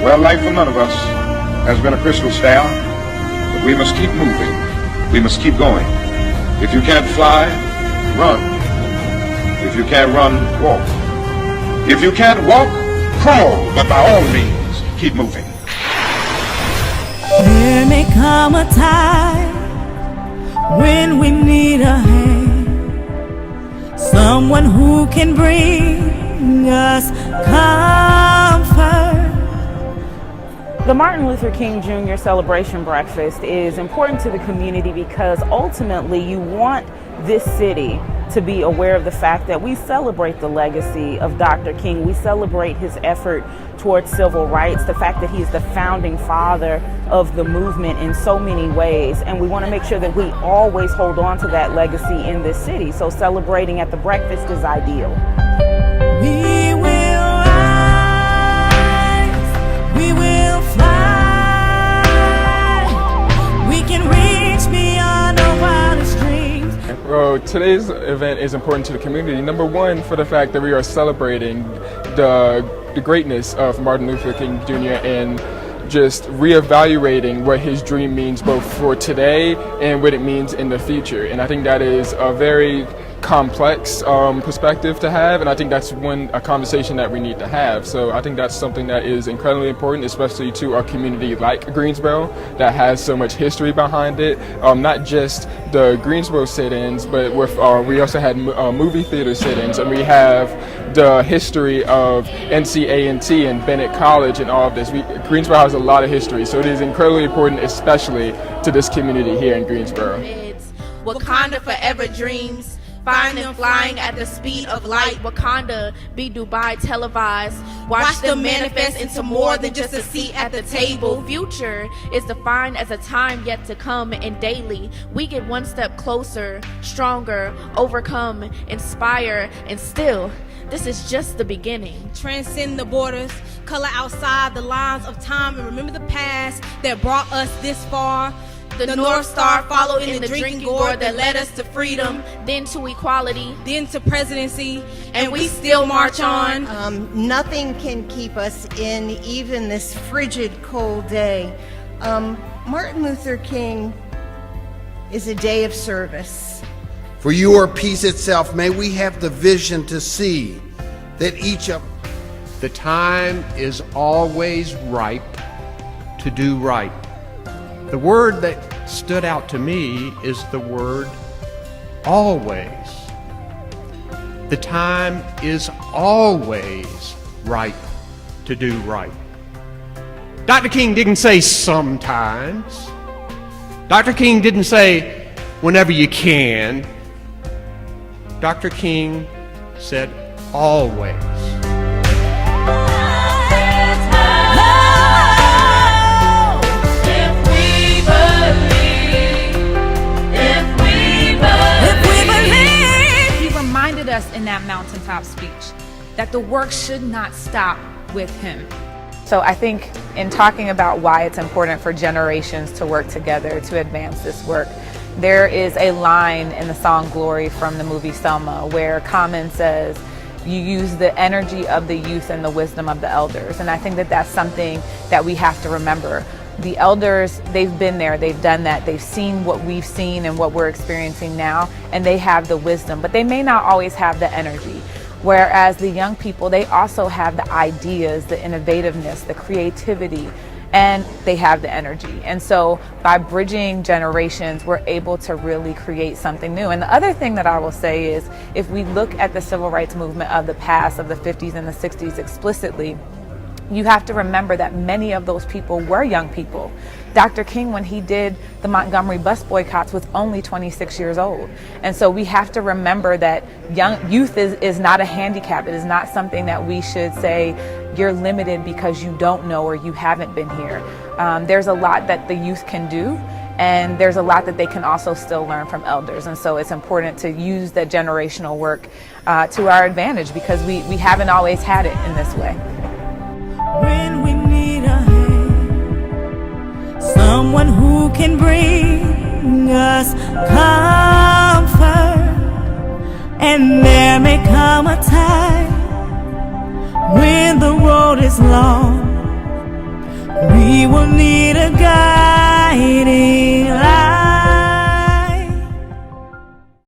Well, life for none of us has been a crystal stair, but we must keep moving. We must keep going. If you can't fly, run. If you can't run, walk. If you can't walk, crawl, but by all means, keep moving. There may come a time when we need a hand, someone who can bring us comfort. The Martin Luther King Jr. Celebration Breakfast is important to the community because ultimately you want this city to be aware of the fact that we celebrate the legacy of Dr. King. We celebrate his effort towards civil rights, the fact that he is the founding father of the movement in so many ways. And we want to make sure that we always hold on to that legacy in this city. So celebrating at the breakfast is ideal. We will rise, we will fly, we can reach beyond our wildest dreams. Well, today's event is important to the community. Number one, for the fact that we are celebrating the greatness of Martin Luther King Jr. and just reevaluating what his dream means both for today and what it means in the future. And I think that is a very complex perspective to have, and I think that's a conversation that we need to have. So I think that's something that is incredibly important, especially to a community like Greensboro that has so much history behind it. Not just the Greensboro sit-ins, but we also had movie theater sit-ins, and we have the history of NCA&T and Bennett College and all of this. Greensboro has a lot of history, so it is incredibly important, especially to this community here in Greensboro. Wakanda forever dreams. Find them flying at the speed of light. Wakanda be Dubai televised. Watch them manifest into more than just a seat at the table. Future is defined as a time yet to come, and daily we get one step closer, stronger, overcome, inspire, and still this is just the beginning. Transcend the borders, color outside the lines of time, and remember the past that brought us this far. The North Star followed in the drinking gourd that led us to freedom, then to equality, then to presidency, and we still march on. Nothing can keep us in, even this frigid, cold day. Martin Luther King is a day of service. For you are peace itself. May we have the vision to see that each of the time is always ripe to do right. The word that stood out to me is the word always. The time is always ripe to do right. Dr. King didn't say sometimes. Dr. King didn't say whenever you can. Dr. King said always. Us in that mountaintop speech that the work should not stop with him. So I think in talking about why it's important for generations to work together to advance this work, there is a line in the song Glory from the movie Selma where Common says, you use the energy of the youth and the wisdom of the elders. And I think that that's something that we have to remember. The elders, they've been there, they've done that, they've seen what we've seen and what we're experiencing now, and they have the wisdom, but they may not always have the energy. Whereas the young people, they also have the ideas, the innovativeness, the creativity, and they have the energy. And so by bridging generations, we're able to really create something new. And the other thing that I will say is, if we look at the civil rights movement of the past, of the 50s and the 60s explicitly, you have to remember that many of those people were young people. Dr. King, when he did the Montgomery bus boycotts, was only 26 years old. And so we have to remember that youth is not a handicap. It is not something that we should say you're limited because you don't know or you haven't been here. There's a lot that the youth can do, and there's a lot that they can also still learn from elders. And so it's important to use that generational work to our advantage because we haven't always had it in this way. When we need a hand, someone who can bring us comfort, and there may come a time when the road is long We will need a guide.